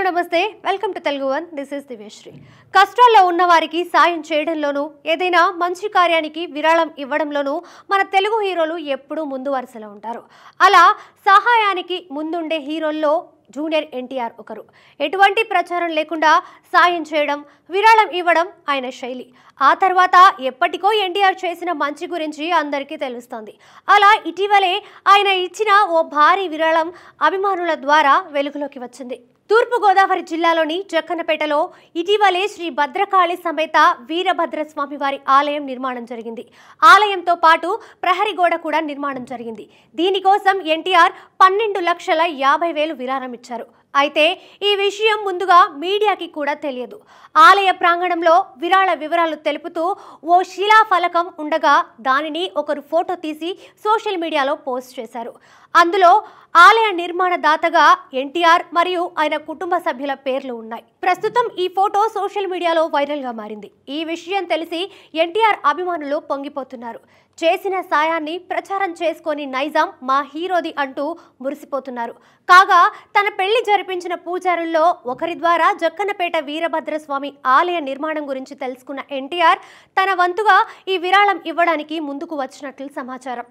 నమస్తే welcome to Telugu one this is Divyasri కష్టాల్లో ఉన్న వారికి సాయం చేయడంలోనూ ఏదైనా మంచి కార్యానికి విరాళం ఇవ్వడంలోనూ మన తెలుగు హీరోలు ఎప్పుడూ ముందు వరుసలో ఉంటారు అలా సహాయానికి ముందుండే హీరోల్లో జూనియర్ ఎన్టీఆర్ ఒకరు ఎటువంటి ప్రచారం లేకుండా సాయం చేయడం విరాళం ఇవ్వడం ఆయన శైలి ఆ తర్వాత ఎప్పటికో ఎన్టీఆర్ చేసిన మంచి గురించి అందరికీ తెలుస్తుంది అలా ఇటీవలే ఆయన ఇచ్చిన ఓ భారీ విరాళం అభిమానుల ద్వారా వెలుగులోకి వచ్చింది తూర్పుగోదావరి జిల్లాలోని జక్కన్నపేటలో ఇటీవలే శ్రీ భద్రకాళి సమేత వీరభద్రస్వామి వారి ఆలయం నిర్మాణం జరిగింది ఆలయంతో పాటు ప్రహరీ గోడ కూడా నిర్మాణం జరిగింది దీనికోసం ఎన్టీఆర్ 12,50,000 విరాళం ఇచ్చారు అయితే ఈ విషయం ముందుగా మీడియాకి కూడా తెలియదు ఆలయ ప్రాంగణంలో విరాళ వివరాలు తెలుపుతూ ఓ శిలాఫలకం ఉండగా దానిని ఒకరు ఫోటో తీసి సోషల్ మీడియాలో పోస్ట్ చేశారు అందులో ఆలయ నిర్మాణ దాతగా ఎన్టీఆర్ మరియు ఆయన కుటుంబ సభ్యుల పేర్లు ఉన్నాయి ప్రస్తుతం ఈ ఫోటో సోషల్ మీడియాలో వైరల్ గా మారింది ఈ విషయం తెలిసి ఎన్టీఆర్ అభిమానులు పొంగిపోతున్నారు చేసిన సాయాన్ని ప్రచారం చేసుకొని నైజాం మా హీరోది అంటూ మురిసిపోతున్నారు కాగా తన పెళ్లి జరిపించిన పూజారుల్లో ఒకరి ద్వారా జక్కన్నపేట వీరభద్రస్వామి ఆలయ నిర్మాణం గురించి తెలుసుకున్న ఎన్టీఆర్ తన వంతుగా ఈ విరాళం ఇవ్వడానికి ముందుకు వచ్చినట్లు సమాచారం